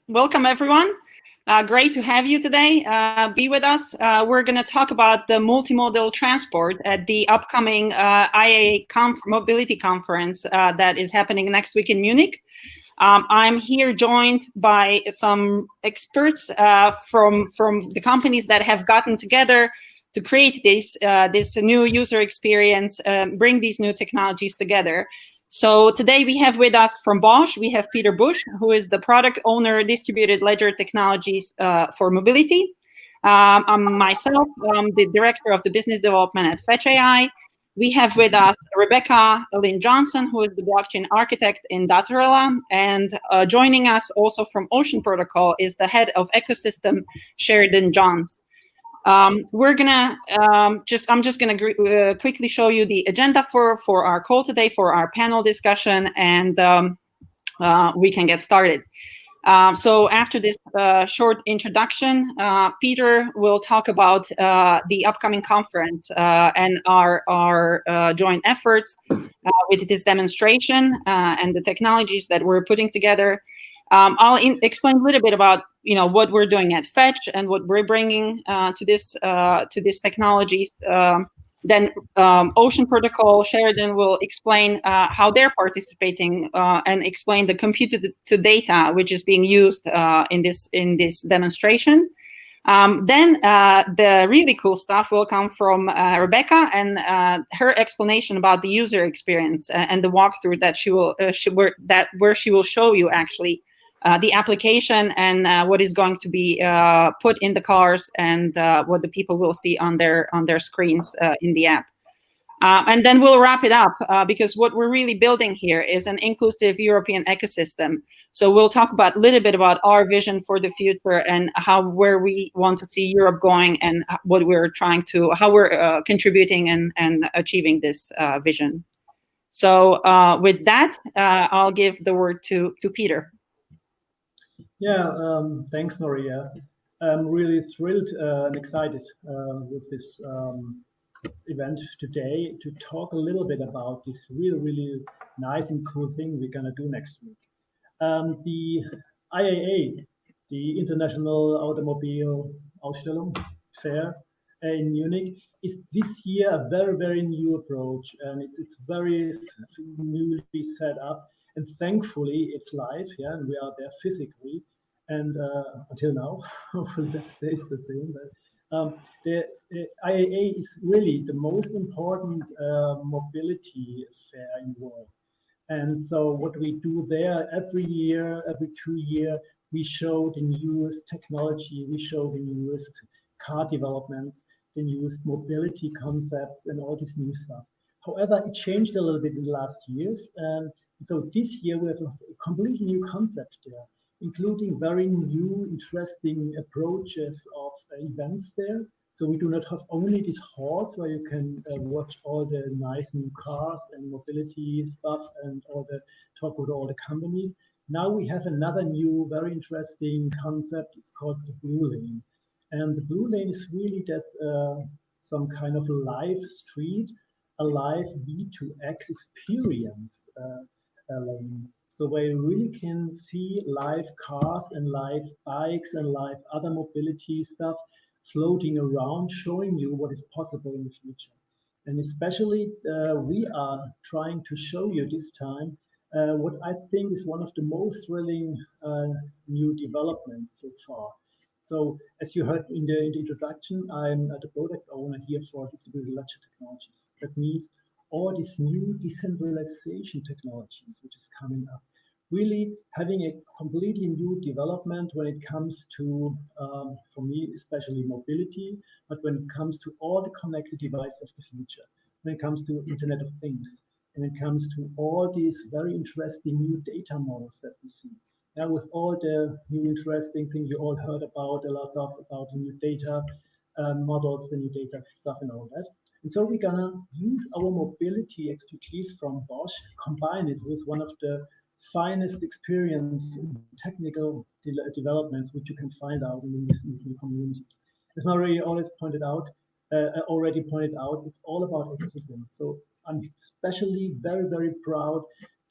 Welcome, everyone. Great to have you today. Be with us. We're going to talk about the multimodal transport at the upcoming IAA Mobility Conference that is happening next week in Munich. I'm here joined by some experts from the companies that have gotten together to create this new user experience, bring these new technologies together. So today we have with us from Bosch, we have Peter Busch, who is the product owner, distributed ledger technologies for mobility. I'm myself, the director of the business development at Fetch.ai. We have with us Rebecca Lynn Johnson, who is the blockchain architect in Datarella. And joining us also from Ocean Protocol is the head of ecosystem, Sheridan Johns. We're gonna I'm just gonna quickly show you the agenda for our call today, for our panel discussion, and we can get started. So after this short introduction, Peter will talk about the upcoming conference and our joint efforts with this demonstration and the technologies that we're putting together. I'll explain a little bit about what we're doing at Fetch and what we're bringing to these technologies. Then Ocean Protocol, Sheridan will explain how they're participating and explain the compute to data which is being used in this demonstration. Then the really cool stuff will come from Rebecca and her explanation about the user experience and the walkthrough that where she will show you actually the application and what is going to be put in the cars and what the people will see on their screens in the app. And then we'll wrap it up because what we're really building here is an inclusive European ecosystem. So we'll talk a little bit about our vision for the future and where we want to see Europe going and what we're how we're contributing and achieving this vision. So with that, I'll give the word to Peter. Yeah, thanks, Maria. I'm really thrilled and excited with this event today to talk a little bit about this really nice and cool thing we're going to do next week. The IAA, the International Automobile Ausstellung Fair in Munich, is this year a very new approach, and it's very newly set up. And thankfully, it's live, yeah, and we are there physically. And until now, hopefully that stays the same. But the IAA is really the most important mobility fair in the world. And so what we do there every year, every 2 years, we show the newest technology, we show the newest car developments, the newest mobility concepts, and all this new stuff. However, it changed a little bit in the last years. And so this year we have a completely new concept there, including very new, interesting approaches of events there. So we do not have only these halls where you can watch all the nice new cars and mobility stuff and talk with all the companies. Now we have another new, very interesting concept. It's called the Blue Lane. And the Blue Lane is really that some kind of live street, a live V2X experience lane. So where you really can see live cars and live bikes and live other mobility stuff floating around, showing you what is possible in the future. And especially we are trying to show you this time what I think is one of the most thrilling new developments so far. So as you heard in the introduction, I'm the product owner here for distributed ledger technologies. That means all these new decentralization technologies which is coming up, really having a completely new development when it comes to, for me, especially mobility, but when it comes to all the connected devices of the future, when it comes to Internet of Things, and it comes to all these very interesting new data models that we see. Now, with all the new interesting things you all heard about, a lot of about the new data models, the new data stuff and all that. And so we're gonna use our mobility expertise from Bosch, combine it with one of the finest experience in technical developments which you can find out in these new communities. As Maria already pointed out, it's all about ecosystem. So I'm especially very proud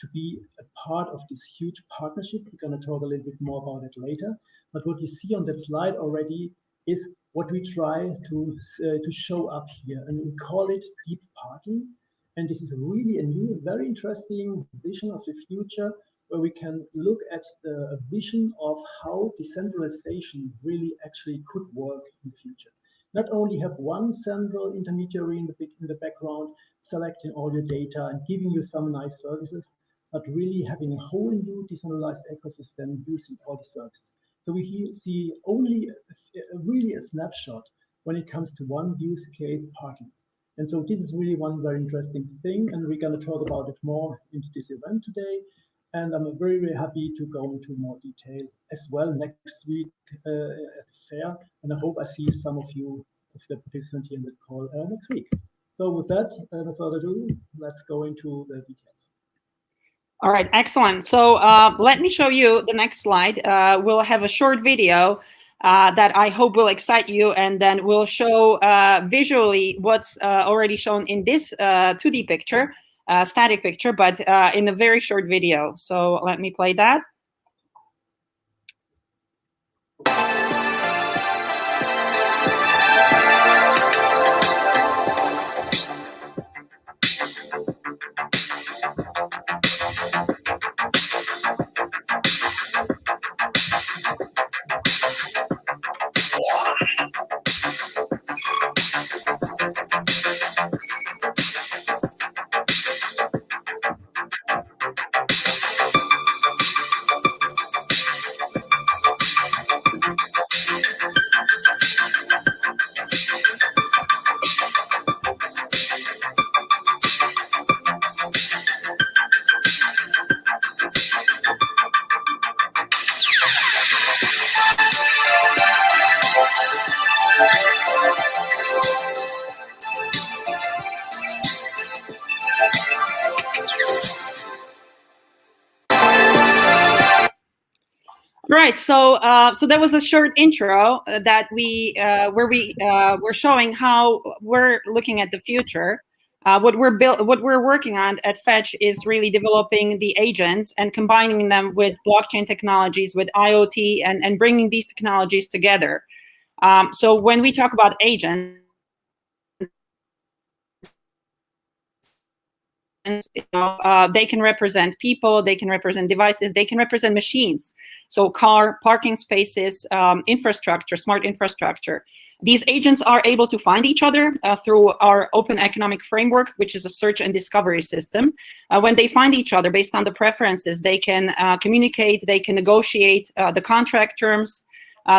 to be a part of this huge partnership. We're going to talk a little bit more about it later. But what you see on that slide already is what we try to show up here, and we call it deep parking. And this is really a new, very interesting vision of the future, where we can look at the vision of how decentralization really actually could work in the future. Not only have one central intermediary in the background selecting all your data and giving you some nice services, but really having a whole new decentralized ecosystem using all the services. So we see only really a snapshot when it comes to one use case, parking. And so this is really one very interesting thing, and we're going to talk about it more into this event today. And I'm very, very happy to go into more detail as well next week at the fair. And I hope I see some of you, of the participants here in the call next week. So with that, no further ado, let's go into the details. All right, excellent. So let me show you the next slide. We'll have a short video that I hope will excite you, and then we'll show visually what's already shown in this 2D picture, static picture, but in a very short video. So let me play that. Right, so so that was a short intro that where we're showing how we're looking at the future. What we're working on at Fetch is really developing the agents and combining them with blockchain technologies, with IoT, and bringing these technologies together. So when we talk about agents, they can represent people, they can represent devices, they can represent machines. So car, parking spaces, infrastructure, smart infrastructure. These agents are able to find each other through our open economic framework, which is a search and discovery system. When they find each other based on the preferences, they can communicate, they can negotiate the contract terms,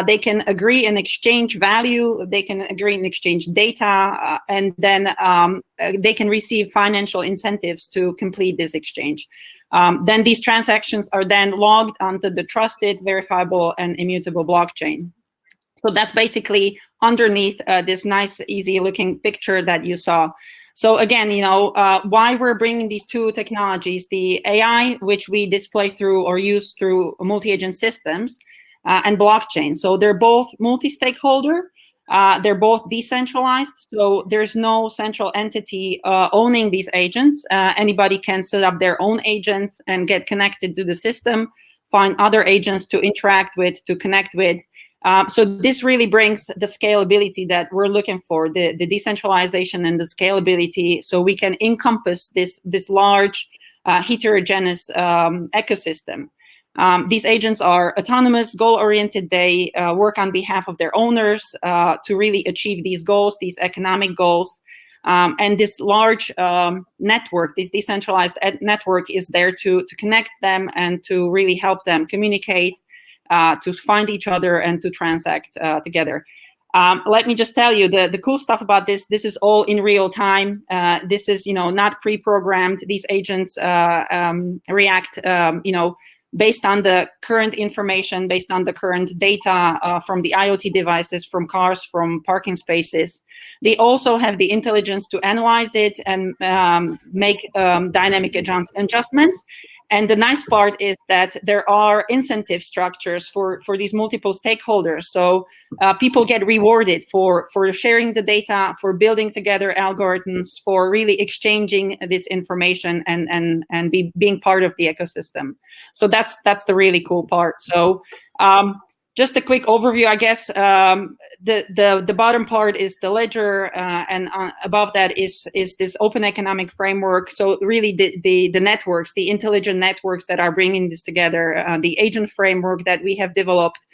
they can agree and exchange value, they can agree and exchange data, and then they can receive financial incentives to complete this exchange. Then these transactions are then logged onto the trusted, verifiable, and immutable blockchain. So that's basically underneath this nice, easy-looking picture that you saw. So again, you know, why we're bringing these two technologies, the AI, which we display through or use through multi-agent systems, and blockchain. So they're both multi-stakeholder, they're both decentralized, so there's no central entity owning these agents. Anybody can set up their own agents and get connected to the system, find other agents to interact with, to connect with. So this really brings the scalability that we're looking for, the decentralization and the scalability, so we can encompass this large heterogeneous ecosystem. These agents are autonomous, goal-oriented. They work on behalf of their owners to really achieve these goals, these economic goals. And this large network, this decentralized network, is there to connect them and to really help them communicate, to find each other and to transact together. Let me just tell you, the cool stuff about this is all in real time. This is, you know, not pre-programmed. These agents react, you know, based on the current information, based on the current data from the IoT devices, from cars, from parking spaces. They also have the intelligence to analyze it and make dynamic adjustments. And the nice part is that there are incentive structures for these multiple stakeholders. So people get rewarded for sharing the data, for building together algorithms, for really exchanging this information and being part of the ecosystem. So that's the really cool part. So just a quick overview, I guess. The bottom part is the ledger, and above that is this open economic framework. So really the networks, the intelligent networks that are bringing this together, the agent framework that we have developed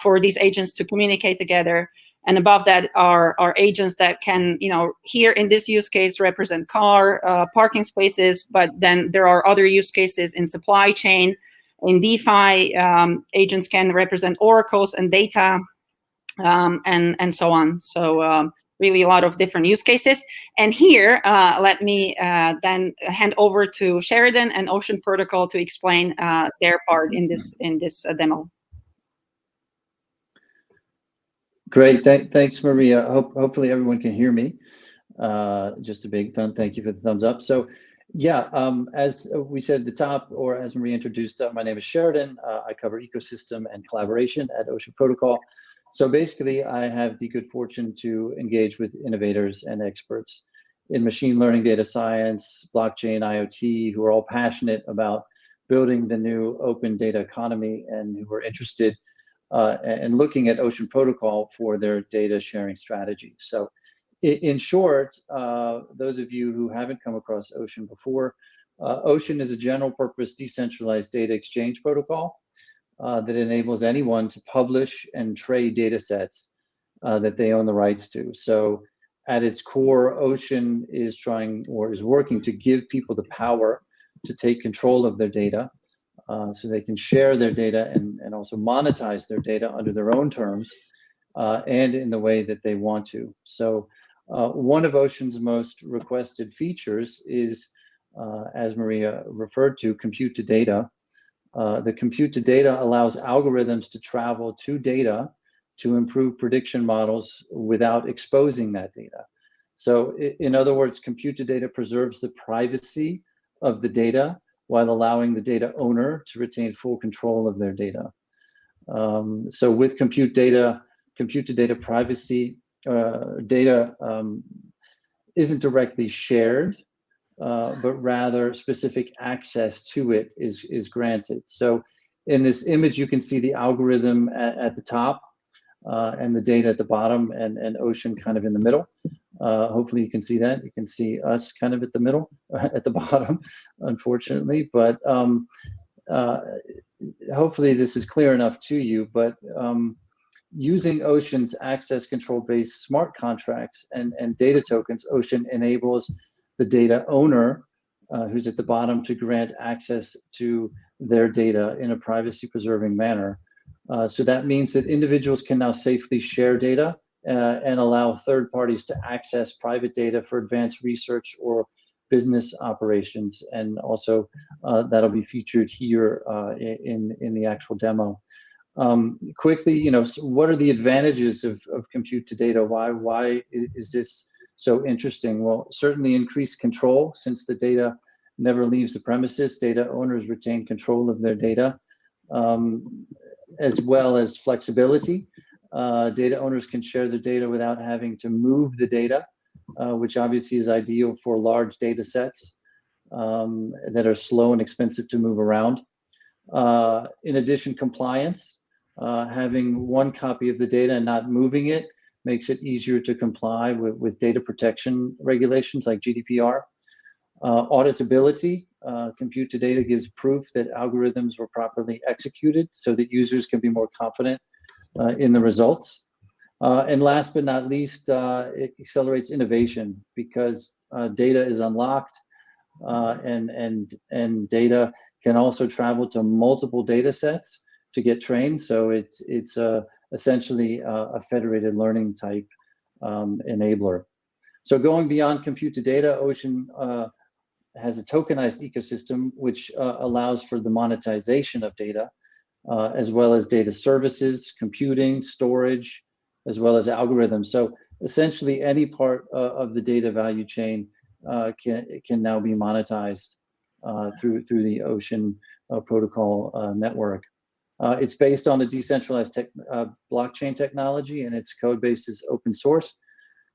for these agents to communicate together. And above that are agents that can, here in this use case, represent parking spaces, but then there are other use cases in supply chain. In DeFi, agents can represent oracles and data, and so on. So really a lot of different use cases. And here, let me then hand over to Sheridan and Ocean Protocol to explain their part in this demo. Great, thanks, Maria. Hopefully everyone can hear me. Just a big thank you for the thumbs up. So yeah, as we said at the top, or as Maria introduced, my name is Sheridan. I cover ecosystem and collaboration at Ocean Protocol. So basically, I have the good fortune to engage with innovators and experts in machine learning, data science, blockchain, IoT, who are all passionate about building the new open data economy and who are interested and looking at Ocean Protocol for their data sharing strategy. So in short, those of you who haven't come across Ocean before, Ocean is a general purpose decentralized data exchange protocol that enables anyone to publish and trade data sets that they own the rights to. So at its core, Ocean is working to give people the power to take control of their data so they can share their data and also monetize their data under their own terms and in the way that they want to. So one of Ocean's most requested features is, as Maria referred to, compute to data. The compute to data allows algorithms to travel to data to improve prediction models without exposing that data. So in other words, compute to data preserves the privacy of the data while allowing the data owner to retain full control of their data. So with compute to data privacy, data isn't directly shared, but rather specific access to it is granted. So in this image, you can see the algorithm at the top and the data at the bottom, and Ocean kind of in the middle. Hopefully you can see that. You can see us kind of at the middle, at the bottom, unfortunately. But hopefully this is clear enough to you. But using Ocean's access control-based smart contracts and data tokens, Ocean enables the data owner, who's at the bottom, to grant access to their data in a privacy-preserving manner. So that means that individuals can now safely share data and allow third parties to access private data for advanced research or business operations. And also that'll be featured here in the actual demo. Quickly, what are the advantages of compute to data? Why is this so interesting? Well, certainly increased control, since the data never leaves the premises. Data owners retain control of their data, as well as flexibility. Data owners can share their data without having to move the data, which obviously is ideal for large data sets that are slow and expensive to move around. In addition, compliance. Having one copy of the data and not moving it makes it easier to comply with data protection regulations like GDPR. Auditability. Compute to data gives proof that algorithms were properly executed so that users can be more confident in the results. And last but not least, it accelerates innovation because data is unlocked and data can also travel to multiple data sets to get trained. So it's essentially a federated learning type enabler. So going beyond compute to data, Ocean has a tokenized ecosystem which allows for the monetization of data, as well as data services, computing, storage, as well as algorithms. So essentially any part of the data value chain can now be monetized through the Ocean protocol network. It's based on a decentralized blockchain technology, and its code base is open source.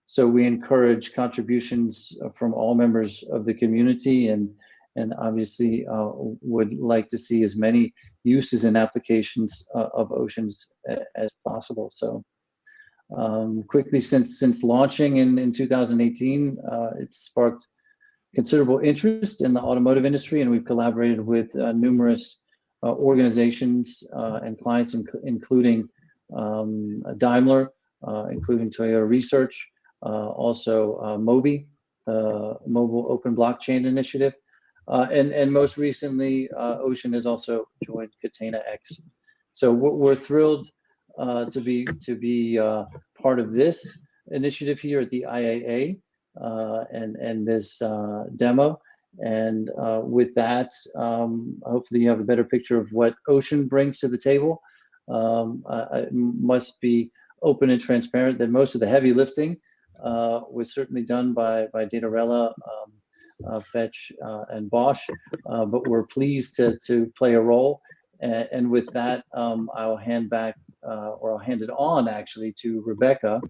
So we encourage contributions from all members of the community, and obviously would like to see as many uses and applications of Oceans as possible. So quickly, since launching in 2018, it's sparked considerable interest in the automotive industry, and we've collaborated with numerous organizations and clients, including Daimler, including Toyota Research, also MOBI, Mobile Open Blockchain Initiative, and most recently, Ocean has also joined Catena X. So we're thrilled to be part of this initiative here at the IAA and this demo. And with that, hopefully you have a better picture of what Ocean brings to the table. It must be open and transparent that most of the heavy lifting was certainly done by Datarella, Fetch, and Bosch, but we're pleased to play a role. And with that, I'll hand it on actually to Rebecca,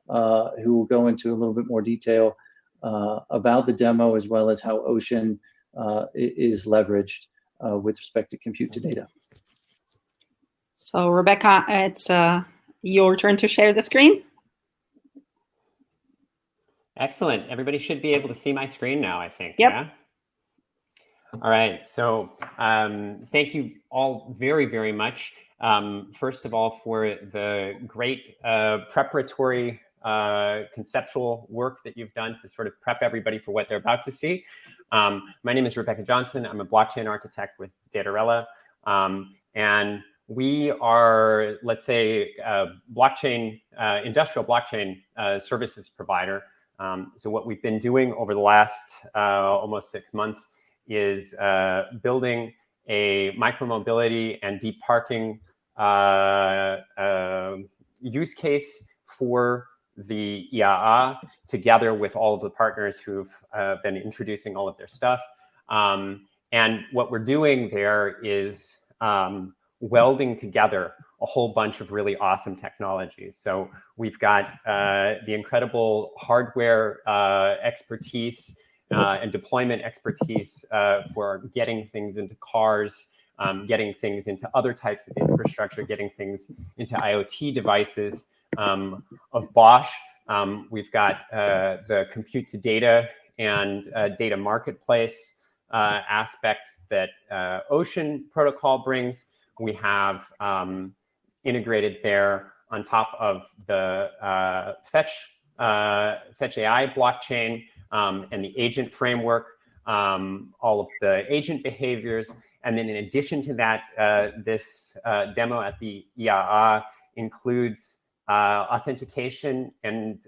who will go into a little bit more detail about the demo, as well as how Ocean is leveraged with respect to compute to data. So Rebecca, it's your turn to share the screen. Excellent. Everybody should be able to see my screen now, I think. Yep. Yeah? All right. So thank you all very, very much. First of all, for the great preparatory conceptual work that you've done to sort of prep everybody for what they're about to see. My name is Rebecca Johnson. I'm a blockchain architect with Datarella. And we are, let's say, a blockchain, industrial blockchain services provider. So what we've been doing over the last almost 6 months is building a micromobility and deep parking use case for the IAA, together with all of the partners who've been introducing all of their stuff. And what we're doing there is welding together a whole bunch of really awesome technologies. So we've got the incredible hardware expertise and deployment expertise for getting things into cars, getting things into other types of infrastructure, getting things into IoT devices of Bosch. We've got the compute to data and data marketplace aspects that Ocean protocol brings. We have integrated there on top of the Fetch.ai blockchain and the agent framework, all of the agent behaviors. And then in addition to that, this demo at the IAA includes authentication and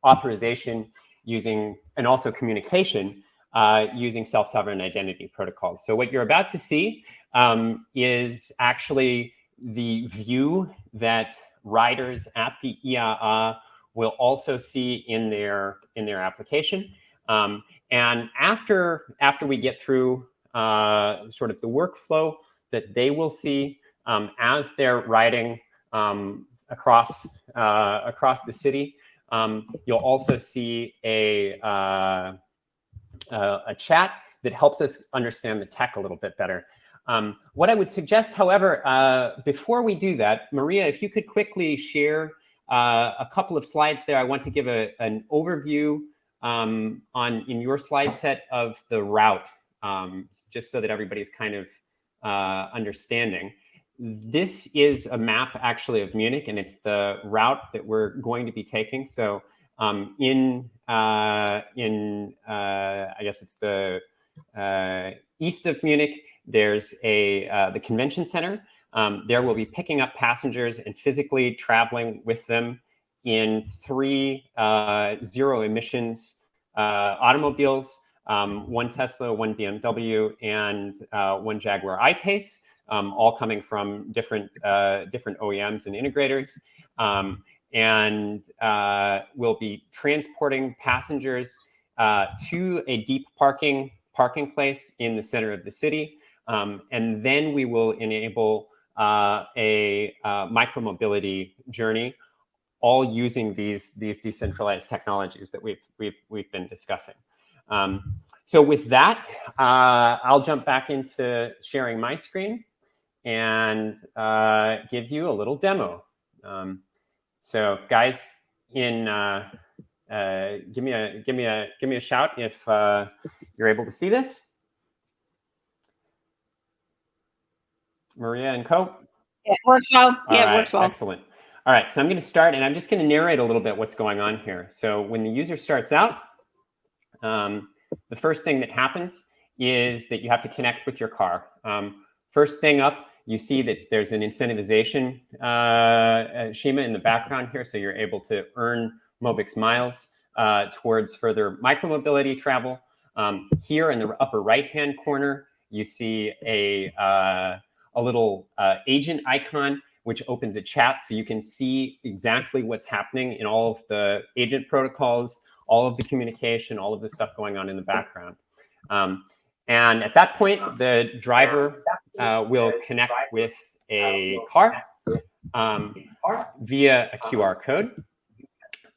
authorization using, and also communication using self-sovereign identity protocols. So what you're about to see is actually the view that riders at the IAA will also see in their application. And after we get through sort of the workflow that they will see as they're riding across the city, you'll also see a chat that helps us understand the tech a little bit better. What I would suggest, however, before we do that, Maria, if you could quickly share a couple of slides there. I want to give an overview in your slide set of the route, just so that everybody's kind of understanding. This is a map actually of Munich, and it's the route that we're going to be taking. So I guess it's the east of Munich, there's the convention center. There we'll be picking up passengers and physically traveling with them in 3 zero emissions automobiles, 1 Tesla, 1 BMW, and 1 Jaguar I-Pace, all coming from different OEMs and integrators. And we'll be transporting passengers to a deep parking parking place in the center of the city. And then we will enable a micromobility journey, all using these decentralized technologies that we've been discussing. So with that, I'll jump back into sharing my screen and give you a little demo. So guys, give me a shout if you're able to see this. Maria and Co. Yeah, it works well. Yeah, it works well. Excellent. All right, so I'm going to start, and I'm just going to narrate a little bit what's going on here. So when the user starts out, the first thing that happens is that you have to connect with your car. First thing up, you see that there's an incentivization schema in the background here, so you're able to earn Mobix miles towards further micromobility travel. Here in the upper right-hand corner, you see a little agent icon, which opens a chat, so you can see exactly what's happening in all of the agent protocols, all of the communication, all of the stuff going on in the background. And at that point, the driver will connect with a car via a QR code.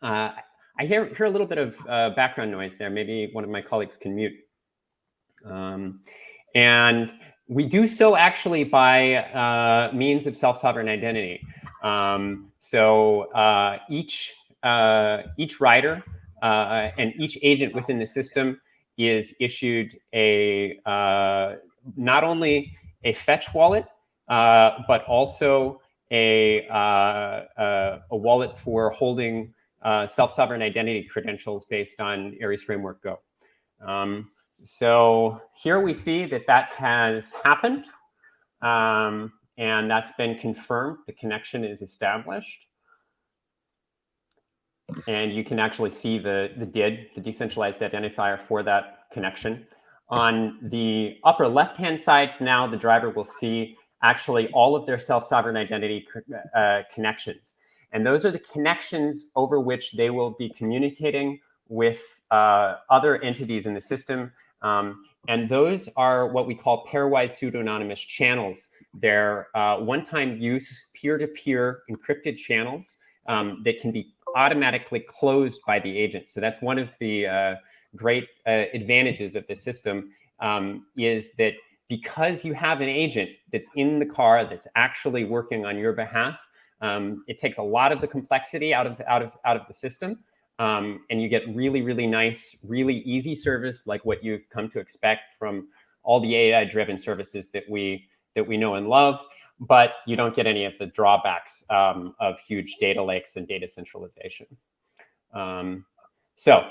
I hear a little bit of background noise there. Maybe one of my colleagues can mute. And we do so actually by means of self-sovereign identity. So each rider and each agent within the system is issued a not only a Fetch wallet, but also a wallet for holding self-sovereign identity credentials based on Aries Framework Go. So here we see that that has happened, and that's been confirmed. The connection is established. And you can actually see the DID, the decentralized identifier for that connection. On the upper left-hand side, now the driver will see actually all of their self-sovereign identity connections. And those are the connections over which they will be communicating with other entities in the system. And those are what we call pairwise pseudo-anonymous channels. They're one-time use, peer-to-peer encrypted channels that can be automatically closed by the agent. So that's one of the great advantages of the system, is that because you have an agent that's in the car that's actually working on your behalf, it takes a lot of the complexity out of the system. And you get really, really nice, really easy service like what you've come to expect from all the AI-driven services that we know and love, but you don't get any of the drawbacks of huge data lakes and data centralization. So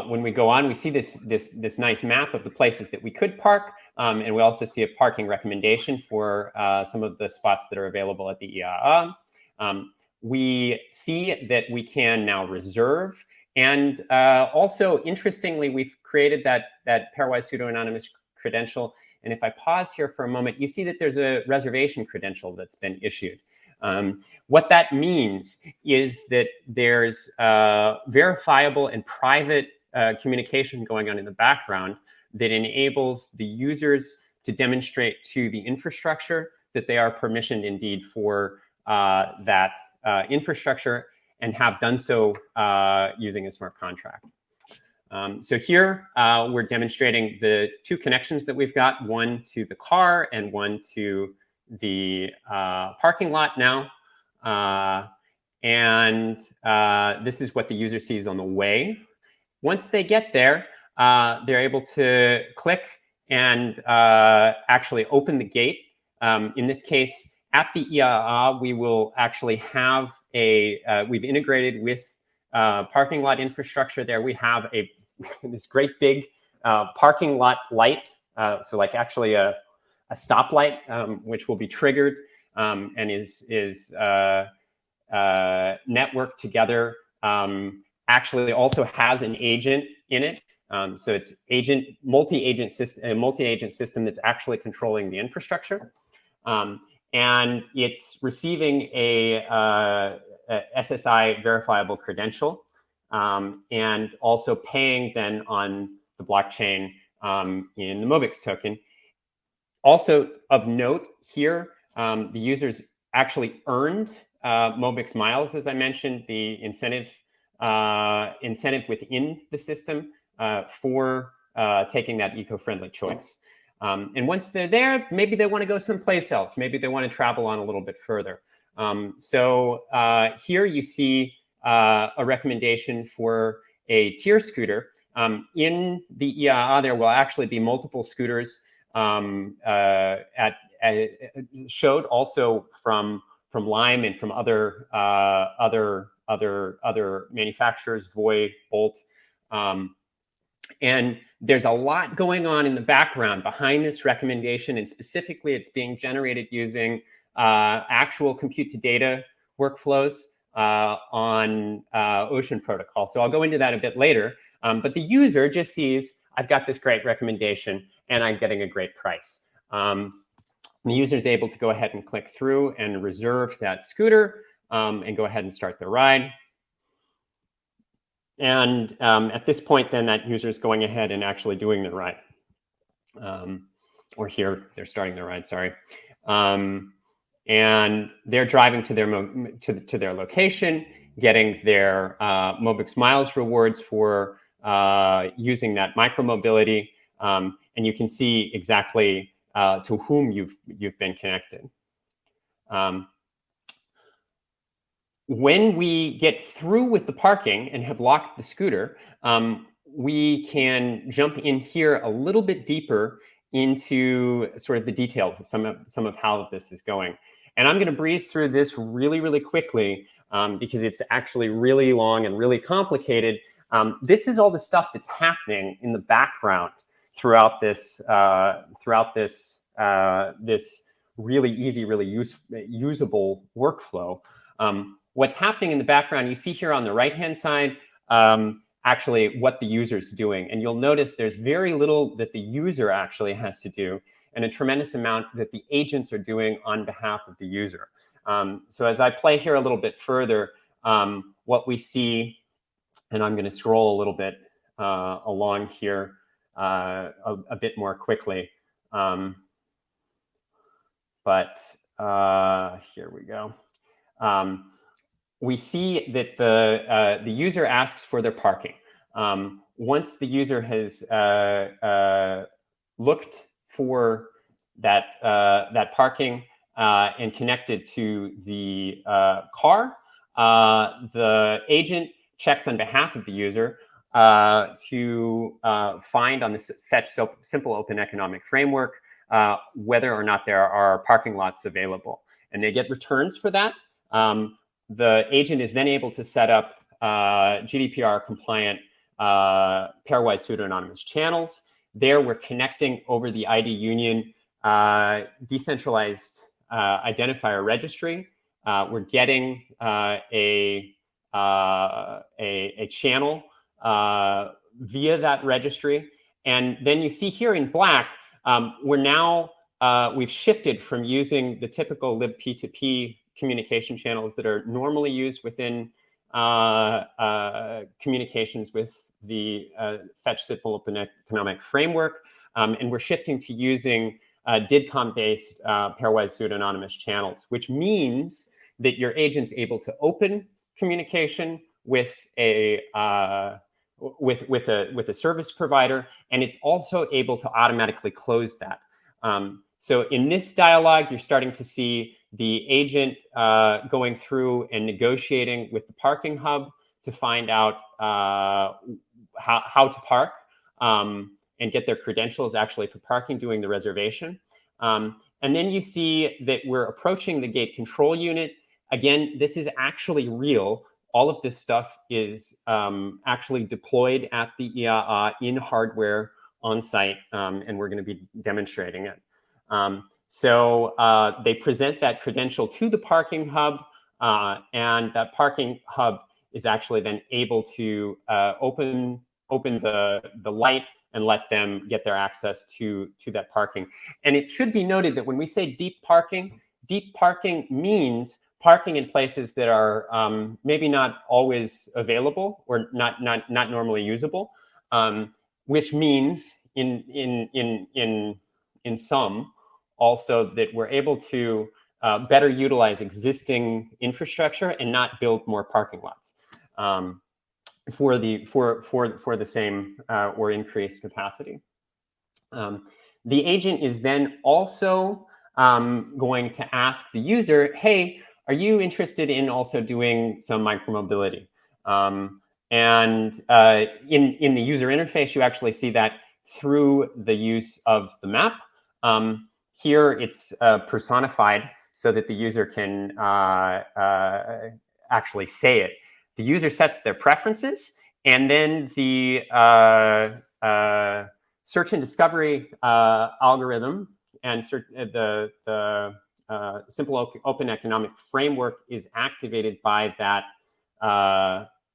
when we go on, we see this nice map of the places that we could park, and we also see a parking recommendation for some of the spots that are available at the IAA. We see that we can now reserve, and also interestingly, we've created that pairwise pseudo-anonymous credential. And if I pause here for a moment, you see that there's a reservation credential that's been issued. What that means is that there's verifiable and private communication going on in the background that enables the users to demonstrate to the infrastructure that they are permissioned indeed for that infrastructure and have done so using a smart contract. So here we're demonstrating the two connections that we've got, one to the car and one to the parking lot now. And this is what the user sees on the way. Once they get there, they're able to click and actually open the gate. In this case, at the IAA, we will actually have we've integrated with parking lot infrastructure there. We have this great big parking lot light, so like actually a stoplight, which will be triggered and is networked together. Actually also has an agent in it. So it's multi-agent system that's actually controlling the infrastructure. And it's receiving a SSI verifiable credential, and also paying then on the blockchain in the Mobix token. Also of note here, the users actually earned Mobix miles, as I mentioned, the incentive within the system for taking that eco-friendly choice. And once they're there, maybe they want to go someplace else. Maybe they want to travel on a little bit further. So here you see a recommendation for a tier scooter. In the IAA, there will actually be multiple scooters showed also from Lime and from other manufacturers, Voy, Bolt. And there's a lot going on in the background behind this recommendation, and specifically it's being generated using actual compute to data workflows on Ocean Protocol. So I'll go into that a bit later, but the user just sees, I've got this great recommendation and I'm getting a great price. The user is able to go ahead and click through and reserve that scooter and go ahead and start the ride. And at this point, then that user is going ahead and actually doing the ride. Or here, they're starting the ride, sorry. And they're driving to their location, getting their Mobix Miles rewards for using that micromobility. And you can see exactly to whom you've been connected. When we get through with the parking and have locked the scooter, we can jump in here a little bit deeper into sort of the details of some of how this is going. And I'm going to breeze through this really, really quickly because it's actually really long and really complicated. This is all the stuff that's happening in the background throughout this this really easy, really usable workflow. What's happening in the background, you see here on the right-hand side, actually what the user's doing. And you'll notice there's very little that the user actually has to do and a tremendous amount that the agents are doing on behalf of the user. So as I play here a little bit further, what we see, and I'm going to scroll a little bit along here a bit more quickly. But here we go. We see that the user asks for their parking. Once the user has looked for that parking and connected to the car, the agent checks on behalf of the user to find on this Fetch Simple Open Economic Framework whether or not there are parking lots available. And they get returns for that. The agent is then able to set up GDPR compliant pairwise pseudo-anonymous channels. There we're connecting over the ID Union decentralized identifier registry. We're getting a channel via that registry. And then you see here in black, we're now, we've shifted from using the typical libp2p communication channels that are normally used within communications with the Fetch Simple Open Economic Framework. And we're shifting to using DIDCOM-based pairwise pseudo-anonymous channels, which means that your agent's able to open communication with a service provider, and it's also able to automatically close that. So in this dialogue, you're starting to see the agent going through and negotiating with the parking hub to find out how to park and get their credentials actually for parking, doing the reservation. And then you see that we're approaching the gate control unit. Again, this is actually real. All of this stuff is actually deployed at the IAA in hardware on site, and we're going to be demonstrating it. So they present that credential to the parking hub, and that parking hub is actually then able to open the light and let them get their access to that parking. And it should be noted that when we say deep parking means parking in places that are maybe not always available or not normally usable, which means in sum, also that we're able to better utilize existing infrastructure and not build more parking lots for the same or increased capacity. The agent is then also going to ask the user, hey, are you interested in also doing some micromobility? And in the user interface, you actually see that through the use of the map. Here it's personified so that the user can actually say it. The user sets their preferences, and then the search and discovery algorithm and the simple open economic framework is activated by that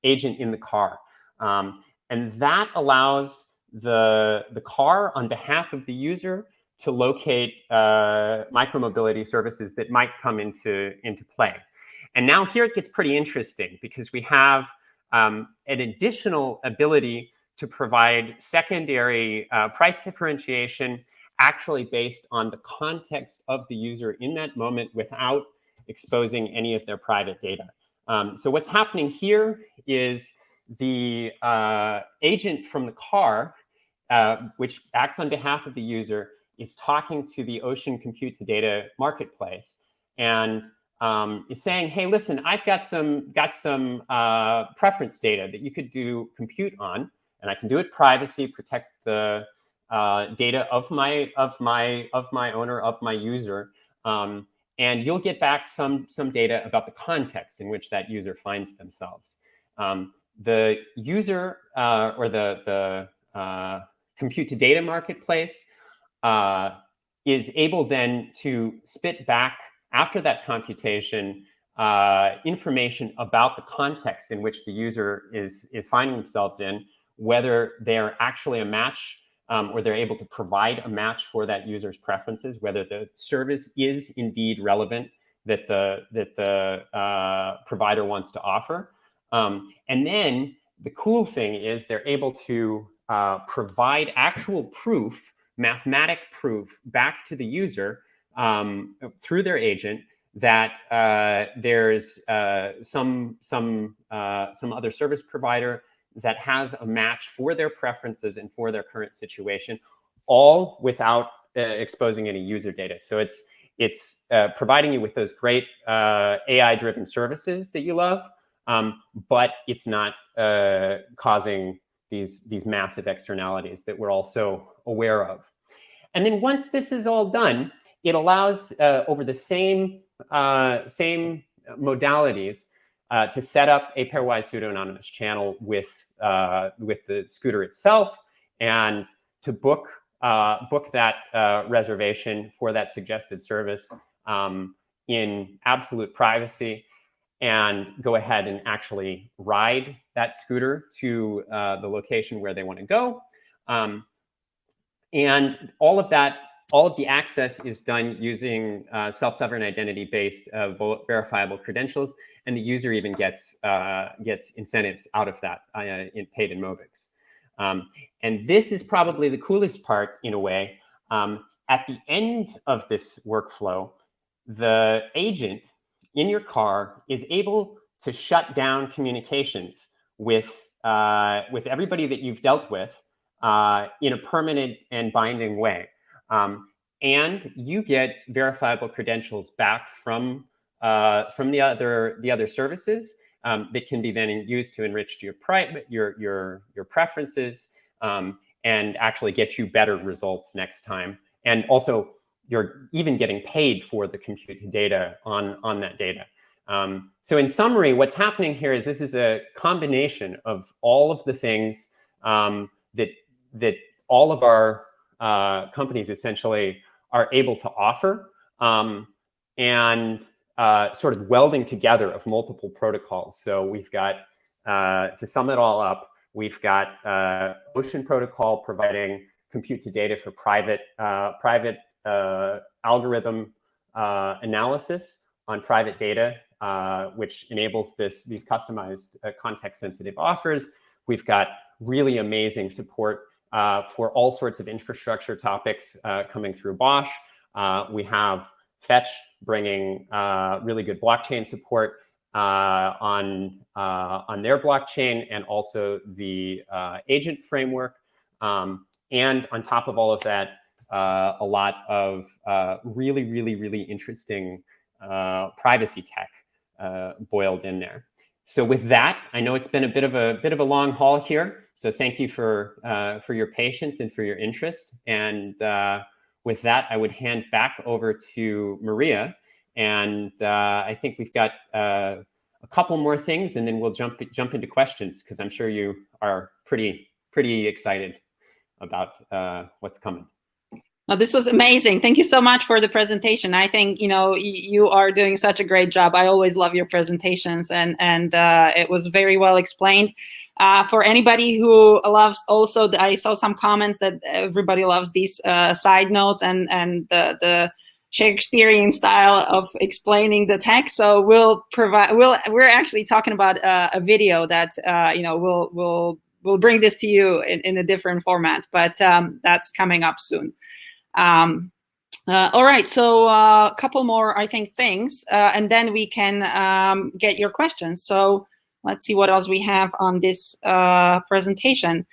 agent in the car. And that allows the car on behalf of the user to locate micromobility services that might come into play. And now here it gets pretty interesting because we have an additional ability to provide secondary price differentiation actually based on the context of the user in that moment without exposing any of their private data. So what's happening here is the agent from the car, which acts on behalf of the user, is talking to the Ocean Compute to Data marketplace and is saying, hey, listen, I've got some preference data that you could do compute on, and I can do it privacy, protect the data of my owner, of my user, and you'll get back some data about the context in which that user finds themselves. The user or the compute to data marketplace is able then to spit back after that computation information about the context in which the user is finding themselves in, whether they're actually a match or they're able to provide a match for that user's preferences, whether the service is indeed relevant that the provider wants to offer. And then the cool thing is they're able to provide actual proof, mathematic proof, back to the user through their agent that there's some other service provider that has a match for their preferences and for their current situation, all without exposing any user data. So it's providing you with those great AI-driven services that you love, but it's not causing these massive externalities that we're also aware of. And then once this is all done, it allows over the same modalities to set up a pairwise pseudo-anonymous channel with the scooter itself and to book that reservation for that suggested service in absolute privacy and go ahead and actually ride that scooter to the location where they want to go. And all of the access is done using self-sovereign identity-based verifiable credentials, and the user even gets incentives out of that paid in Mobix. And this is probably the coolest part in a way. At the end of this workflow, the agent in your car is able to shut down communications with everybody that you've dealt with in a permanent and binding way. And you get verifiable credentials back from the other services that can be then used to enrich your preferences and actually get you better results next time. And also, you're even getting paid for the compute data on that data. So in summary, what's happening here is this is a combination of all of the things that all of our companies essentially are able to offer, and sort of welding together of multiple protocols. So we've got, to sum it all up, we've got Ocean protocol providing compute to data for private algorithm analysis on private data, which enables these customized context-sensitive offers. We've got really amazing support for all sorts of infrastructure topics coming through Bosch. We have Fetch bringing really good blockchain support on their blockchain, and also the agent framework. And on top of all of that, a lot of really interesting privacy tech boiled in there. So with that, I know it's been a bit of a long haul here. So thank you for your patience and for your interest. And with that, I would hand back over to Maria. And I think we've got a couple more things, and then we'll jump into questions, because I'm sure you are pretty excited about what's coming. Well, this was amazing. Thank you so much for the presentation. I think, you know, you are doing such a great job. I always love your presentations, and it was very well explained. For anybody who loves, also, I saw some comments that everybody loves these side notes and the Shakespearean style of explaining the tech. So we're actually talking about a video that you know, we'll bring this to you in a different format, but that's coming up soon. All right, so a couple more, I think, things, and then we can get your questions. So let's see what else we have on this presentation.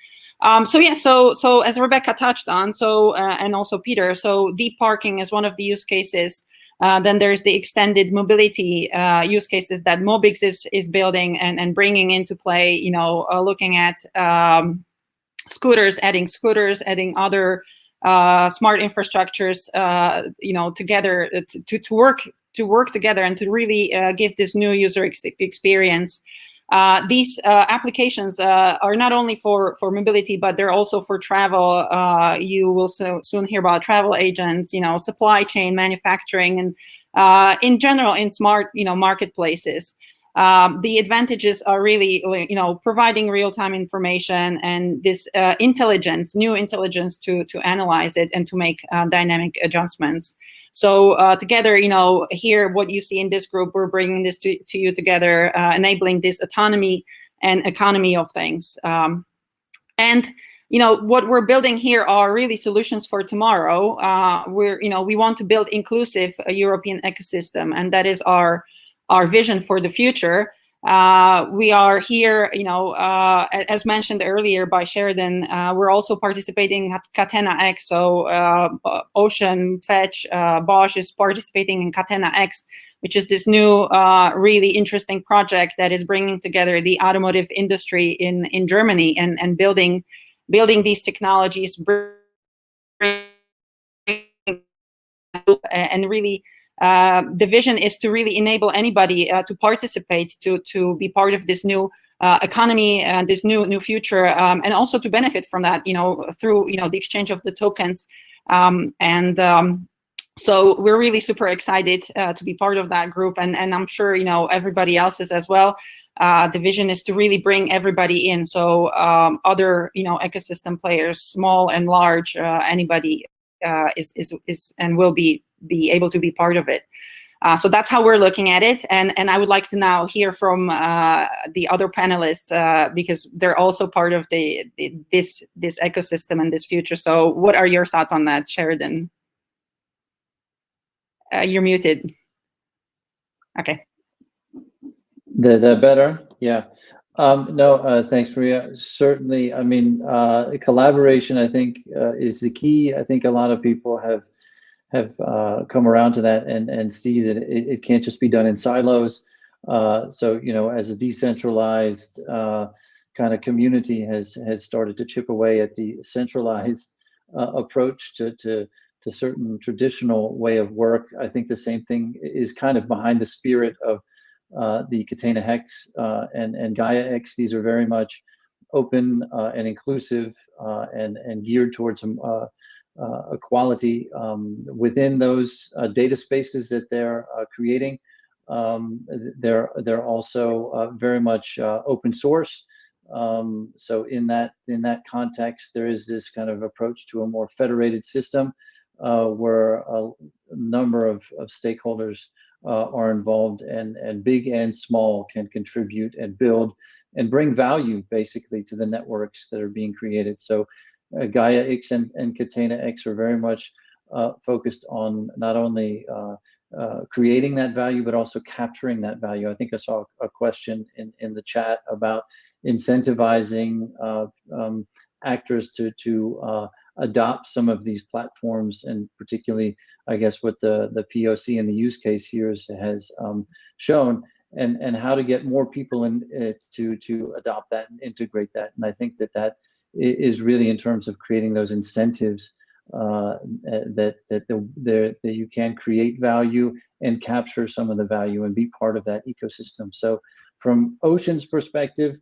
So yeah, so as Rebecca touched on, and also Peter, so deep parking is one of the use cases. Then there's the extended mobility use cases that Mobix is building and bringing into play, you know, looking at scooters, adding other smart infrastructures, you know, together to work together and to really give this new user experience. These applications are not only for mobility, but they're also for travel. You will soon hear about travel agents, you know, supply chain, manufacturing, and in general in smart, you know, marketplaces. The advantages are really, you know, providing real-time information and this new intelligence to analyze it and to make dynamic adjustments. So together, you know, here, what you see in this group, we're bringing this to you together, enabling this autonomy and economy of things. And you know, what we're building here are really solutions for tomorrow. We want to build inclusive European ecosystem, and that is our vision for the future. We are here, you know, as mentioned earlier by Sheridan, we're also participating at Catena X. So Ocean, Fetch, Bosch is participating in Catena X, which is this new, really interesting project that is bringing together the automotive industry in Germany and building these technologies, and really. The vision is to really enable anybody to participate, to be part of this new economy and this new future, and also to benefit from that, you know, through, you know, the exchange of the tokens. So we're really super excited to be part of that group, and I'm sure, you know, everybody else is as well. The vision is to really bring everybody in. So other, you know, ecosystem players, small and large, anybody is and will be able to be part of it. So that's how we're looking at it. And I would like to now hear from the other panelists, because they're also part of this ecosystem and this future. So what are your thoughts on that, Sheridan? You're muted. Okay. Is that better? Yeah. No, thanks, Maria. Certainly, I mean, collaboration, I think, is the key. I think a lot of people have come around to that and see that it can't just be done in silos. So, you know, as a decentralized kind of community has started to chip away at the centralized approach to certain traditional way of work, I think the same thing is kind of behind the spirit of the Catena Hex and Gaia X. These are very much open and inclusive and geared towards equality within those data spaces that they're creating. They're also very much open source. So in that context, there is this kind of approach to a more federated system where a number of stakeholders are involved, and big and small can contribute and build and bring value basically to the networks that are being created. So Gaia X and Catena X are very much focused on not only creating that value, but also capturing that value. I think I saw a question in the chat about incentivizing actors to adopt some of these platforms, and particularly, I guess, what the POC and the use case here has shown, and how to get more people in to adopt that and integrate that. And I think that is really in terms of creating those incentives that you can create value and capture some of the value and be part of that ecosystem. So from Ocean's perspective,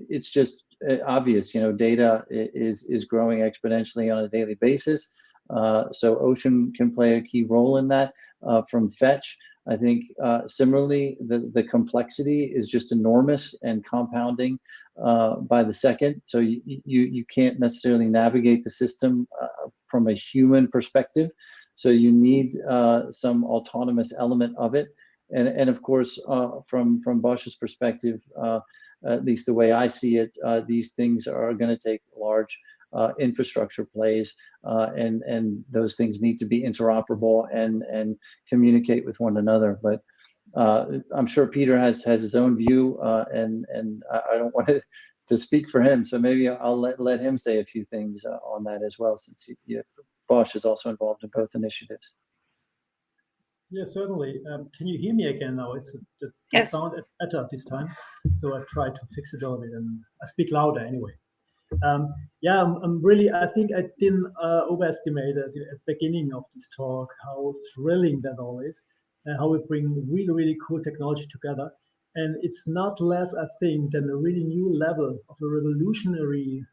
it's just obvious, data is growing exponentially on a daily basis. So Ocean can play a key role in that. From Fetch, I think similarly, the complexity is just enormous and compounding by the second. So you can't necessarily navigate the system from a human perspective. So you need some autonomous element of it. And of course, from Bosch's perspective, at least the way I see it, these things are going to take large infrastructure plays, and those things need to be interoperable and communicate with one another. But I'm sure Peter has his own view, and I don't want to speak for him, so maybe I'll let him say a few things on that as well, since Bosch is also involved in both initiatives. Yeah, certainly. Can you hear me again now? The Yes. sound better this time, so I try to fix it a little bit, and I speak louder anyway. I think I didn't overestimate at the beginning of this talk how thrilling that all is, and how we bring really, really cool technology together. And it's not less, I think, than a really new level of a revolutionary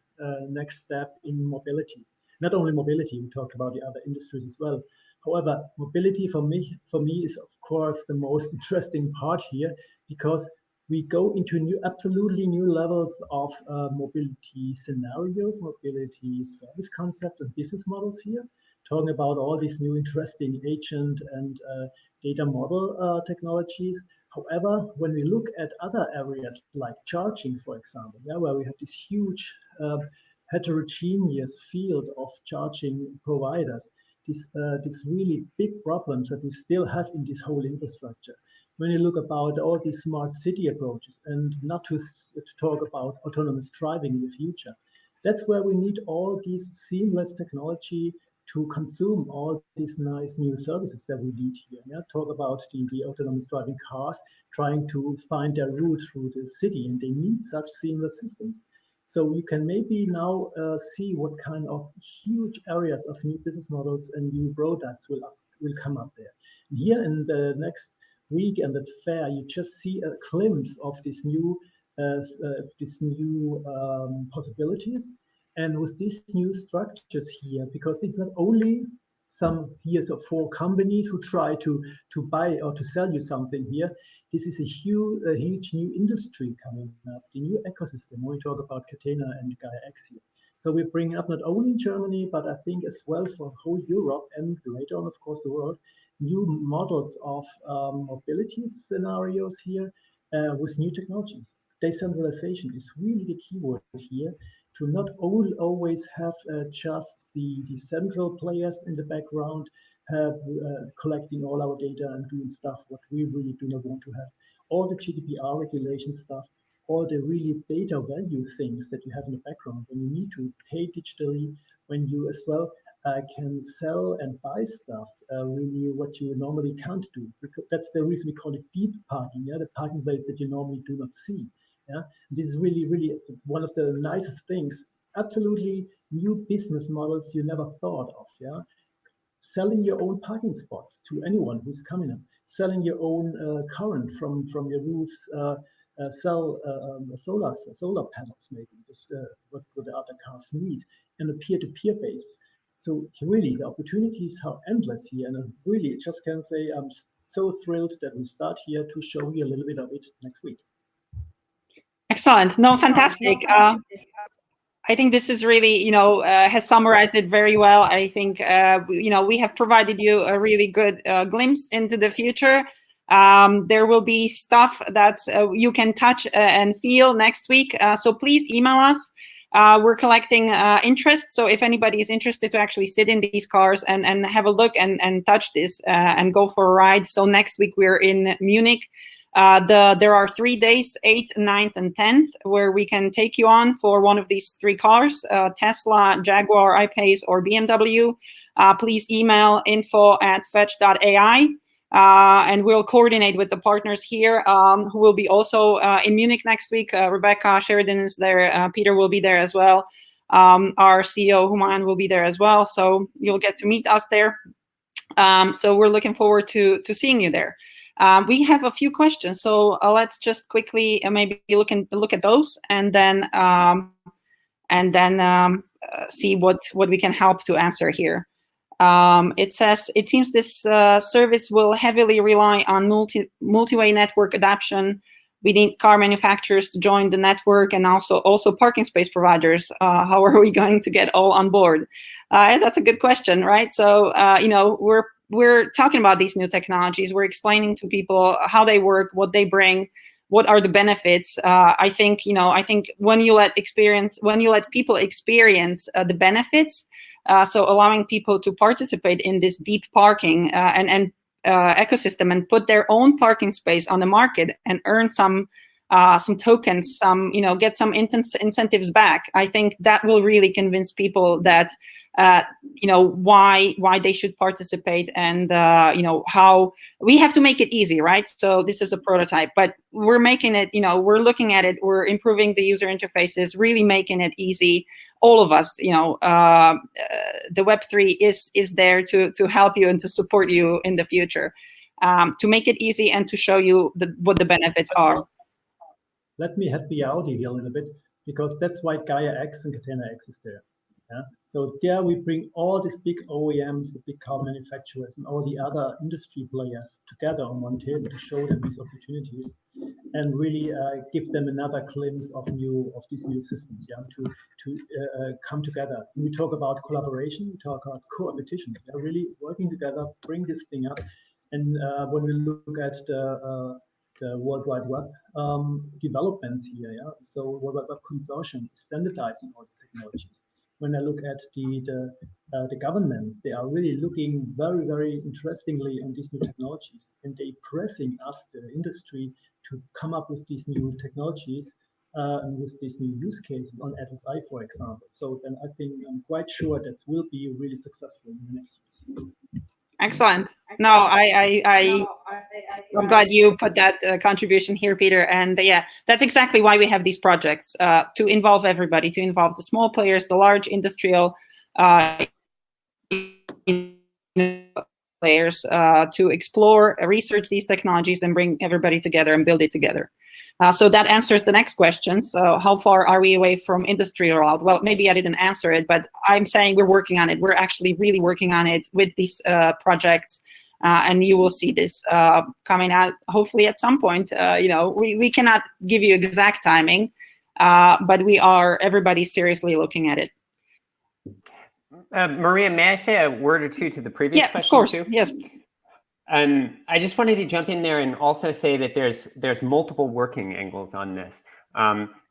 next step in mobility. Not only mobility, we talked about the other industries as well. However, mobility for me is, of course, the most interesting part here, because we go into absolutely new levels of mobility scenarios, mobility service concepts and business models here, talking about all these new interesting agent and data model technologies. However, when we look at other areas like charging, for example, where we have this huge heterogeneous field of charging providers, these really big problems that we still have in this whole infrastructure. When you look about all these smart city approaches, and not to talk about autonomous driving in the future, that's where we need all these seamless technology to consume all these nice new services that we need here. Yeah? Talk about the autonomous driving cars trying to find their route through the city, and they need such seamless systems. So you can maybe now see what kind of huge areas of new business models and new products will come up there. And here in the next week and at fair, you just see a glimpse of these new possibilities, and with these new structures here, because this is not only some years of 4 companies who try to buy or to sell you something here. This is a huge new industry coming up, the new ecosystem when we talk about Catena and Gaia X here. So we're bringing up not only in Germany, but I think as well for whole Europe and later on, of course, the world, new models of mobility scenarios here with new technologies. Decentralization is really the keyword here, to not only always have just the central players in the background collecting all our data and doing stuff what we really do not want to have. All the GDPR regulation stuff, all the really data value things that you have in the background when you need to pay digitally, when you as well can sell and buy stuff, really what you normally can't do. Because that's the reason we call it deep parking, the parking place that you normally do not see. Yeah, this is really, really one of the nicest things. Absolutely new business models you never thought of. Yeah, selling your own parking spots to anyone who's coming in, selling your own current from your roofs, sell solar panels, maybe just what the other cars need, in a peer-to-peer basis. So really, the opportunities are endless here, and I really just can say I'm so thrilled that we start here to show you a little bit of it next week. Excellent. No, fantastic. I think this is really, has summarized it very well. I think, we have provided you a really good glimpse into the future. There will be stuff that you can touch and feel next week. So please email us We're collecting interest. So if anybody is interested to actually sit in these cars and have a look and touch this and go for a ride. So next week we're in Munich. There are 3 days, 8th, 9th, and 10th, where we can take you on for one of these 3 cars, Tesla, Jaguar, I-Pace, or BMW. Please email info@Fetch.ai. And we'll coordinate with the partners here who will be also in Munich next week. Rebecca, Sheridan is there. Peter will be there as well. Our CEO, Human, will be there as well. So you'll get to meet us there. So we're looking forward to seeing you there. We have a few questions, so let's just quickly maybe look at those, and then see what we can help to answer here. It says, it seems this service will heavily rely on multi-way network adoption. We need car manufacturers to join the network, and also parking space providers. How are we going to get all on board? That's a good question, right? So we're talking about these new technologies. We're explaining to people how they work, what they bring, what are the benefits. I think when you let people experience the benefits, so allowing people to participate in this deep parking and ecosystem and put their own parking space on the market and earn some tokens, get some incentives back. I think that will really convince people that why they should participate, and how we have to make it easy, right? So this is a prototype, but we're making it, we're looking at it, we're improving the user interfaces, really making it easy. All of us, the Web3 is there to help you and to support you in the future, to make it easy and to show you what the benefits are. Let me help you out here a little bit, because that's why Gaia X and Catena X is there. Yeah? So there we bring all these big OEMs, the big car manufacturers, and all the other industry players together on one table to show them these opportunities, and really give them another glimpse of these new systems. Yeah, to come together. When we talk about collaboration, we talk about co-opetition. They're really working together, bring this thing up, and when we look at the World Wide Web developments here, yeah. So World Wide Web Consortium is standardizing all these technologies. When I look at the governments, they are really looking very, very interestingly on these new technologies, and they pressing us, the industry, to come up with these new technologies and with these new use cases on SSI, for example. So then I think I'm quite sure that will be really successful in the next years. Excellent. No, I'm glad you put that contribution here, Peter. And yeah, that's exactly why we have these projects, to involve everybody, to involve the small players, the large industrial players, to explore, research these technologies, and bring everybody together and build it together. So that answers the next question. So how far are we away from industry rollout? Well, maybe I didn't answer it, but I'm saying we're working on it. We're actually really working on it with these projects. And you will see this coming out hopefully at some point. We cannot give you exact timing, but everybody's seriously looking at it. Maria, may I say a word or two to the previous question? Yeah, of course, too? yes. I just wanted to jump in there and also say that there's multiple working angles on this.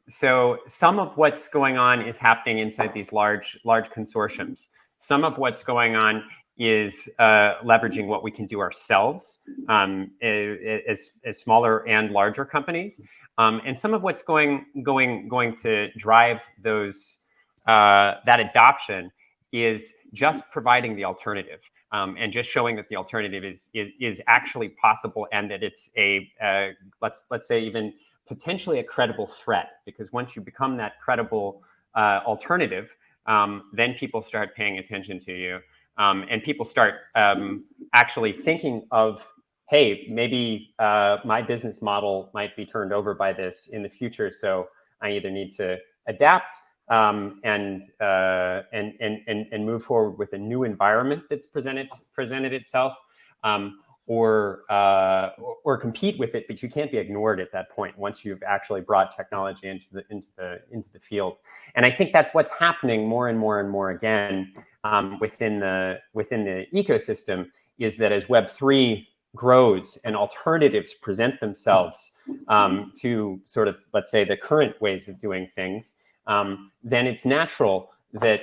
So some of what's going on is happening inside these large consortiums. Some of what's going on is leveraging what we can do ourselves as smaller and larger companies, and some of what's going to drive those that adoption is just providing the alternative, and just showing that the alternative is actually possible, and that it's a let's say even potentially a credible threat. Because once you become that credible alternative, then people start paying attention to you. And people start actually thinking of, hey, maybe my business model might be turned over by this in the future. So I either need to adapt and move forward with a new environment that's presented itself, or compete with it. But you can't be ignored at that point once you've actually brought technology into the field. And I think that's what's happening more and more again. Within the ecosystem, is that as Web3 grows and alternatives present themselves to sort of, let's say, the current ways of doing things, then it's natural that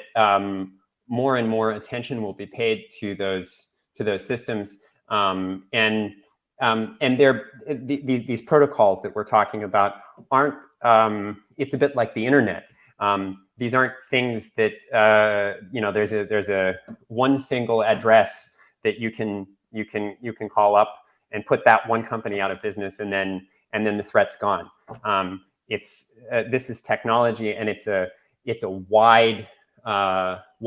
more and more attention will be paid to those systems. And these protocols that we're talking about aren't. It's a bit like the internet. These aren't things that there's a one single address that you can call up and put that one company out of business, and then the threat's gone. This is technology, and it's a wide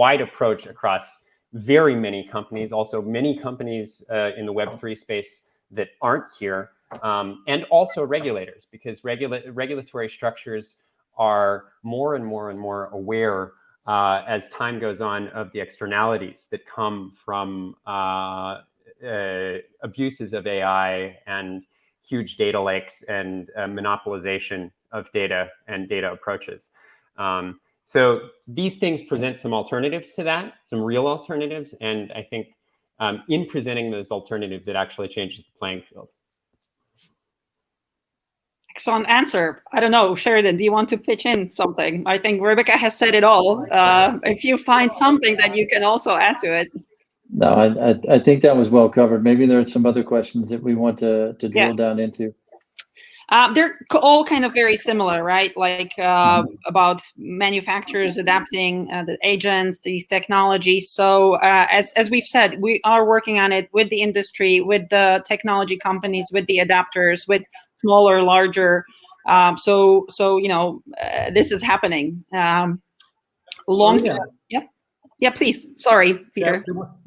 approach across very many companies. Also, many companies in the Web3 space that aren't here, and also regulators, because regulatory structures are more and more aware as time goes on of the externalities that come from abuses of AI and huge data lakes and monopolization of data and data approaches. So these things present some alternatives to that, some real alternatives, and I think in presenting those alternatives, it actually changes the playing field. Excellent answer. I don't know, Sheridan, do you want to pitch in something? I think Rebecca has said it all. If you find something that you can also add to it. No, I think that was well covered. Maybe there are some other questions that we want to drill down into. They're all kind of very similar, right? Like about manufacturers adapting the agents, these technologies. So as we've said, we are working on it with the industry, with the technology companies, with the adapters, with smaller, larger. So this is happening. Long term. Yeah, please. Sorry, Peter. Yeah, there was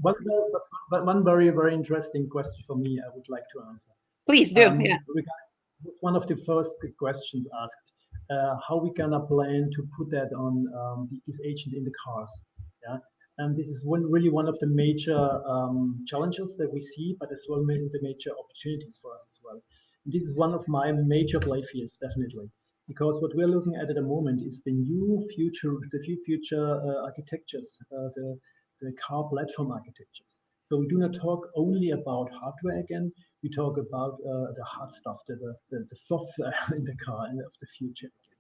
one very, very interesting question for me I would like to answer. Please do. One of the first questions asked how we gonna plan to put that on this agent in the cars. Yeah, and this is really one of the major challenges that we see, but as well the major opportunities for us as well. And this is one of my major play fields, definitely, because what we're looking at the moment is the future architectures, the car platform architectures. So we do not talk only about hardware again. We talk about the hard stuff, the software in the car and of the future again.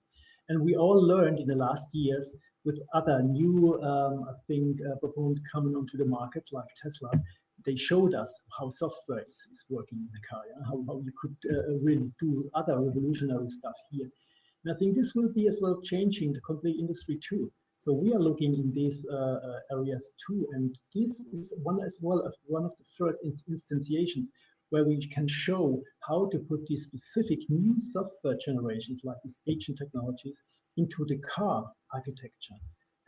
And we all learned in the last years with other new, proponents coming onto the markets like Tesla. They showed us how software is working in the car, how you could really do other revolutionary stuff here. And I think this will be as well changing the complete industry too. So we are looking in these areas too, and this is one of the first instantiations where we can show how to put these specific new software generations like these agent technologies into the car architecture.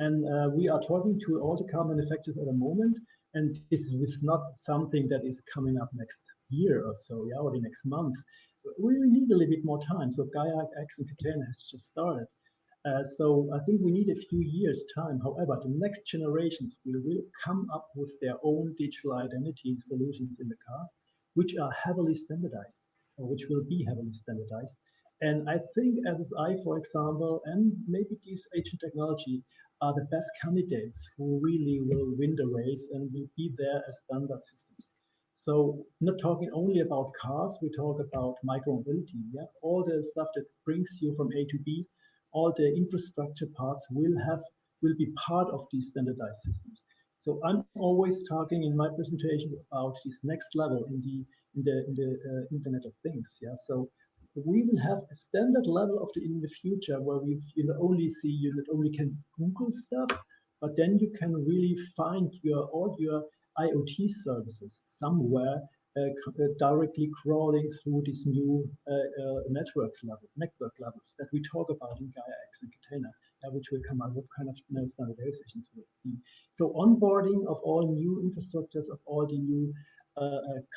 And we are talking to all the car manufacturers at the moment, and this is not something that is coming up next year or so, or the next month. We need a little bit more time. So Gaia X and Catena has just started. So I think we need a few years' time. However, the next generations will come up with their own digital identity solutions in the car, which are heavily standardized, or which will be heavily standardized. And I think SSI, for example, and maybe this agent technology are the best candidates who really will win the race and will be there as standard systems. So not talking only about cars, we talk about micromobility. Yeah, all the stuff that brings you from A to B, all the infrastructure parts will be part of these standardized systems. So I'm always talking in my presentation about this next level in the Internet of Things. Yeah, so we will have a standard level in the future where you not only can Google stuff, but then you can really find all your IoT services somewhere directly crawling through this new network levels that we talk about in Gaia X and Catena, which will come out, what kind of standardizations will be. So onboarding of all new infrastructures, of all the new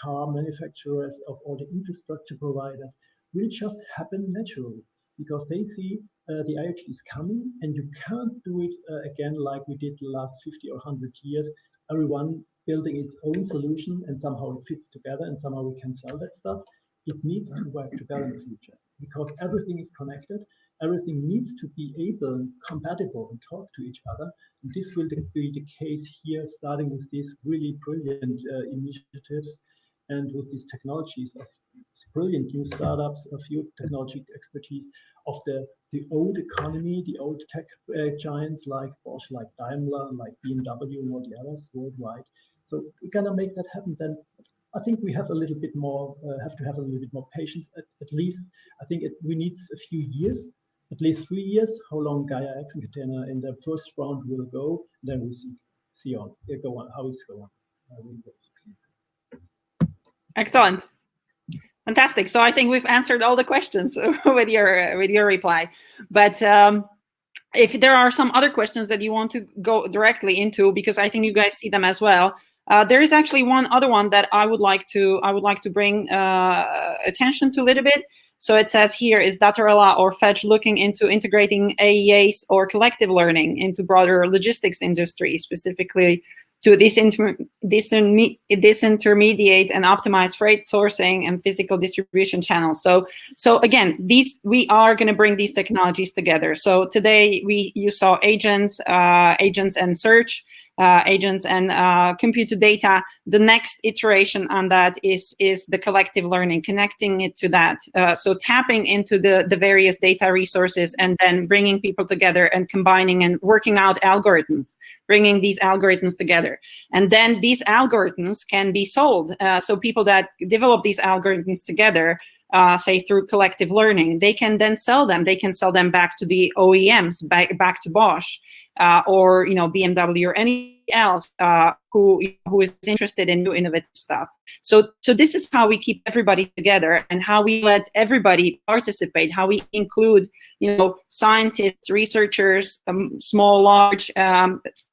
car manufacturers, of all the infrastructure providers will just happen naturally because they see the IoT is coming and you can't do it again like we did the last 50 or 100 years, everyone building its own solution and somehow it fits together and somehow we can sell that stuff. It needs to work together in the future because everything is connected. Everything needs to be able and compatible and talk to each other. And this will be the case here, starting with these really brilliant initiatives and with these technologies of brilliant new startups, a few technology expertise of the old economy, the old tech giants like Bosch, like Daimler, like BMW, and all the others worldwide. So we're gonna make that happen. Then I think we have a little bit more, have to have a little bit more patience. At least I think we need a few years, at least 3 years. How long Gaia X and Catena in the first round will go, then we'll see on how it's going. We will succeed. Excellent. Fantastic. So I think we've answered all the questions with your reply. But if there are some other questions that you want to go directly into, because I think you guys see them as well, there is actually one other one that I would like to bring attention to a little bit. So it says here, is Datarella or Fetch looking into integrating AEAs or collective learning into broader logistics industry, specifically to disintermediate and optimize freight sourcing and physical distribution channels. So again, we are going to bring these technologies together. So today you saw agents and search, agents and compute to data. The next iteration on that is the collective learning, connecting it to that. So tapping into the various data resources and then bringing people together and combining and working out algorithms, bringing these algorithms together. And then these algorithms can be sold. So people that develop these algorithms together, say through collective learning, they can then sell them. They can sell them back to the OEMs, back to Bosch, or BMW or any else who is interested in new innovative stuff. So this is how we keep everybody together and how we let everybody participate, how we include scientists, researchers, small, large,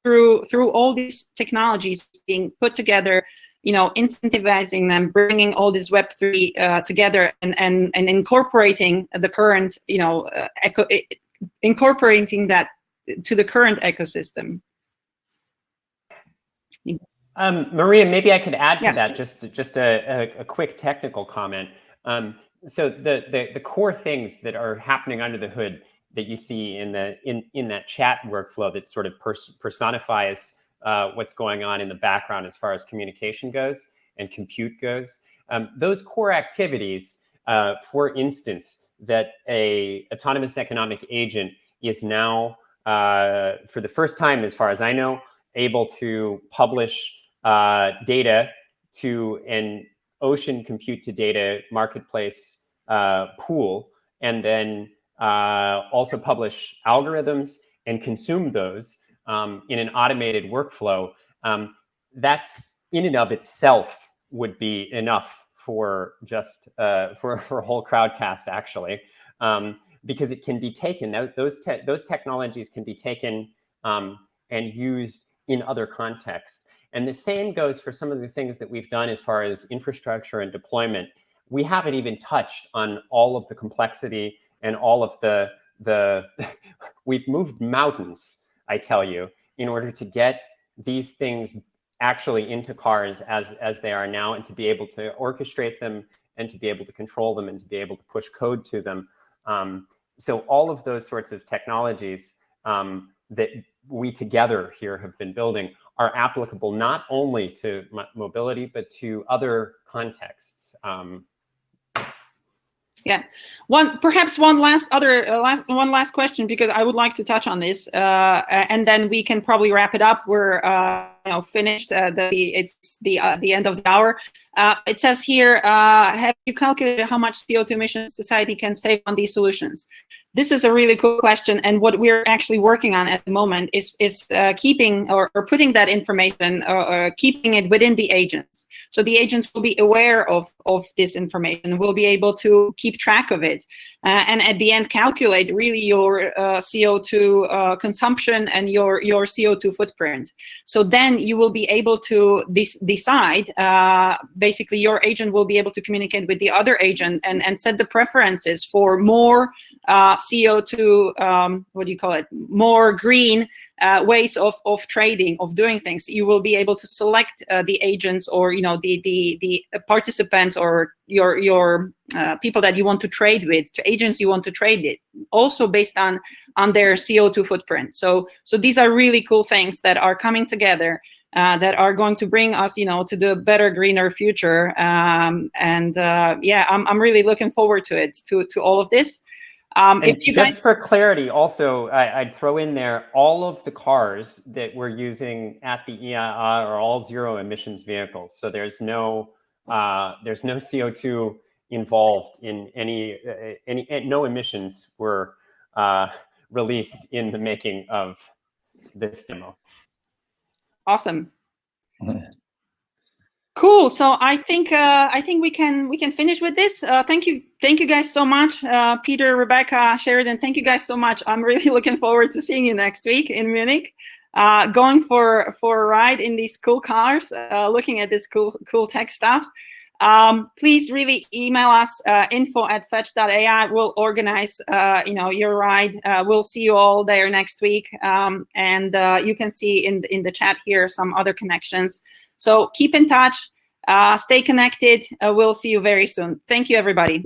through all these technologies being put together, incentivizing them, bringing all this Web3 together and incorporating the current, incorporating that to the current ecosystem. Maria, maybe I could add to that just a quick technical comment. So the core things that are happening under the hood that you see in that chat workflow that sort of personifies what's going on in the background as far as communication goes and compute goes. Those core activities, for instance, that a autonomous economic agent is now, for the first time, as far as I know, able to publish data to an ocean compute to data marketplace pool, and then also publish algorithms and consume those in an automated workflow. That's in and of itself would be enough for just for a whole Crowdcast, actually, because it can be taken. Those technologies can be taken and used in other contexts. And the same goes for some of the things that we've done as far as infrastructure and deployment. We haven't even touched on all of the complexity and all of the we've moved mountains, I tell you, in order to get these things actually into cars as they are now, and to be able to orchestrate them and to be able to control them and to be able to push code to them. So all of those sorts of technologies that we together here have been building are applicable not only to mobility, but to other contexts. Yeah, one last question, because I would like to touch on this, and then we can probably wrap it up. We're finished. It's the end of the hour. It says here, have you calculated how much CO2 emissions society can save on these solutions? This is a really cool question, and what we're actually working on at the moment is keeping or putting that information, keeping it within the agents. So the agents will be aware of this information, will be able to keep track of it, and at the end calculate really your CO2 consumption and your CO2 footprint. So then you will be able to decide. Basically, your agent will be able to communicate with the other agent and set the preferences for more CO2, more green ways of trading, of doing things. You will be able to select the agents or the participants or your people that you want to trade with, to agents you want to trade it, also based on their CO2 footprint. So these are really cool things that are coming together. that are going to bring us, to the better, greener future. Yeah, I'm really looking forward to it, to all of this. If you just for clarity, also, I'd throw in there, all of the cars that we're using at the IAA are all zero emissions vehicles. So there's no CO2 involved in any no emissions were released in the making of this demo. Awesome. Cool. So I think we can finish with this. Thank you guys so much, Peter, Rebecca, Sheridan. Thank you guys so much. I'm really looking forward to seeing you next week in Munich. Going for a ride in these cool cars, looking at this cool tech stuff. Please really email us info@Fetch.ai. We'll organize your ride. We'll see you all there next week, and you can see in the chat here some other connections. So keep in touch, stay connected. We'll see you very soon. Thank you, everybody.